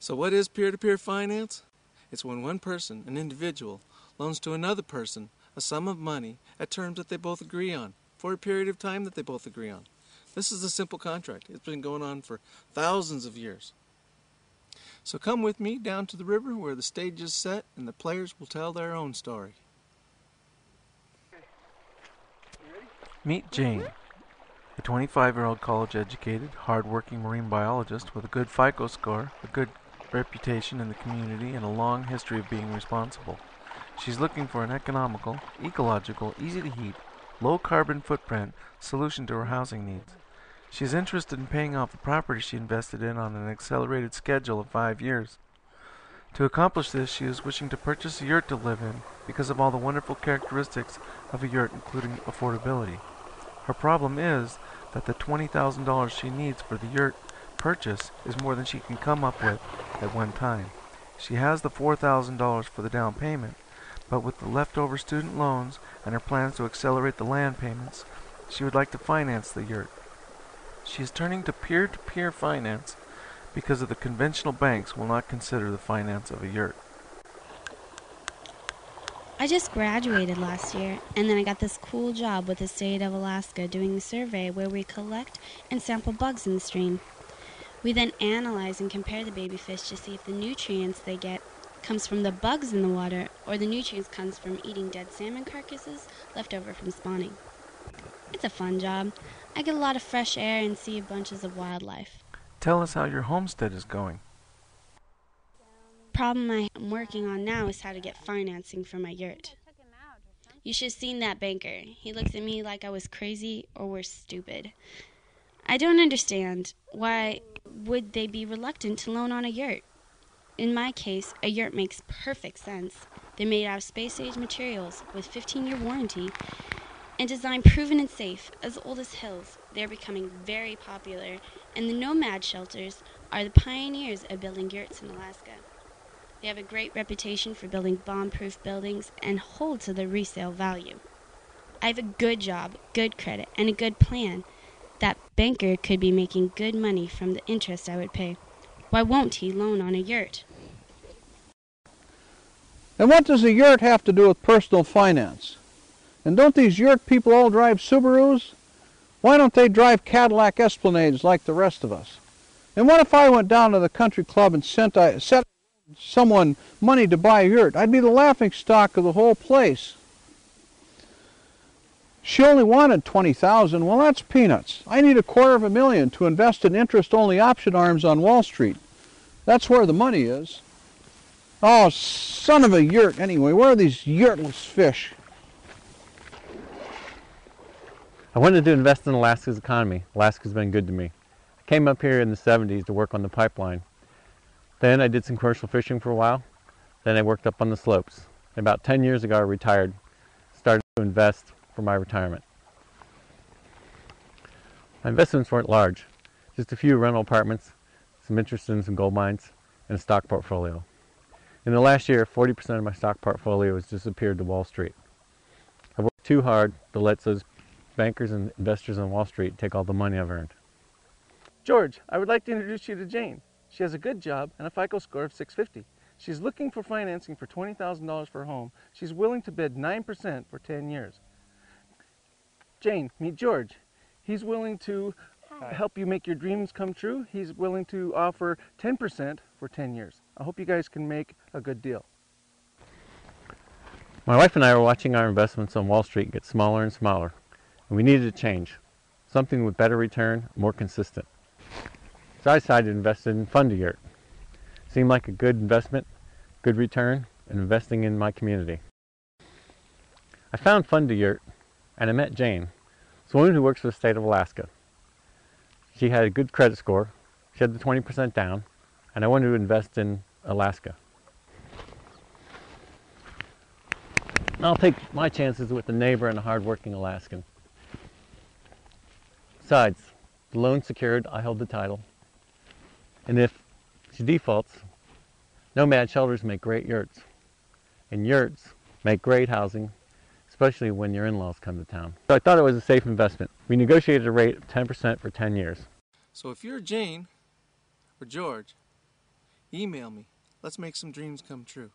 So what is peer-to-peer finance? It's when one person, an individual, loans to another person a sum of money at terms that they both agree on, for a period of time that they both agree on. This is a simple contract. It's been going on for thousands of years. So come with me down to the river where the stage is set and the players will tell their own story. Meet Jane, a 25-year-old college-educated, hard-working marine biologist with a good FICO score, a good reputation in the community, and a long history of being responsible. She's looking for an economical, ecological, easy-to-heat, low-carbon footprint solution to her housing needs. She's interested in paying off the property she invested in on an accelerated schedule of 5 years. To accomplish this, she is wishing to purchase a yurt to live in because of all the wonderful characteristics of a yurt, including affordability. Her problem is that the $20,000 she needs for the yurt purchase is more than she can come up with at one time. She has the $4,000 for the down payment, but with the leftover student loans and her plans to accelerate the land payments, she would like to finance the yurt. She is turning to peer-to-peer finance because of the conventional banks will not consider the finance of a yurt. I just graduated last year, and then I got this cool job with the state of Alaska doing a survey where we collect and sample bugs in the stream. We then analyze and compare the baby fish to see if the nutrients they get comes from the bugs in the water or the nutrients comes from eating dead salmon carcasses left over from spawning. It's a fun job. I get a lot of fresh air and see bunches of wildlife. Tell us how your homestead is going. Problem I'm working on now is how to get financing for my yurt. You should have seen that banker. He looked at me like I was crazy or worse, stupid. I don't understand. Why would they be reluctant to loan on a yurt? In my case, a yurt makes perfect sense. They're made out of space-age materials with 15-year warranty and designed proven and safe, as old as hills. They're becoming very popular, and the nomad shelters are the pioneers of building yurts in Alaska. They have a great reputation for building bomb-proof buildings and hold to their resale value. I have a good job, good credit, and a good plan. That banker could be making good money from the interest I would pay. Why won't he loan on a yurt? And what does a yurt have to do with personal finance? And don't these yurt people all drive Subarus? Why don't they drive Cadillac Esplanades like the rest of us? And what if I went down to the country club and set someone money to buy a yurt? I'd be the laughingstock of the whole place. She only wanted $20,000. Well, that's peanuts. I need $250,000 to invest in interest-only option arms on Wall Street. That's where the money is. Oh, son of a yurt. Anyway, where are these yurtless fish? I wanted to invest in Alaska's economy. Alaska's been good to me. I came up here in the 70s to work on the pipeline. Then I did some commercial fishing for a while. Then I worked up on the slopes. And about 10 years ago I retired, started to invest for my retirement. My investments weren't large, just a few rental apartments, some interest in some gold mines, and a stock portfolio. In the last year, 40% of my stock portfolio has disappeared to Wall Street. I've worked too hard to let those bankers and investors on Wall Street take all the money I've earned. George, I would like to introduce you to Jane. She has a good job and a FICO score of 650. She's looking for financing for $20,000 for her home. She's willing to bid 9% for 10 years. Jane, meet George. He's willing to help you make your dreams come true. He's willing to offer 10% for 10 years. I hope you guys can make a good deal. My wife and I were watching our investments on Wall Street get smaller and smaller, and we needed a change, something with better return, more consistent. So I decided to invest in Fund a Yurt. Seemed like a good investment, good return, and investing in my community. I found Fund a Yurt, and I met Jane, a woman who works for the state of Alaska. She had a good credit score, she had the 20% down, and I wanted to invest in Alaska. I'll take my chances with a neighbor and a hard-working Alaskan. Besides, the loan secured, I held the title. And if she defaults, nomad shelters make great yurts. And yurts make great housing, especially when your in-laws come to town. So I thought it was a safe investment. We negotiated a rate of 10% for 10 years. So if you're Jane or George, Email me. Let's make some dreams come true.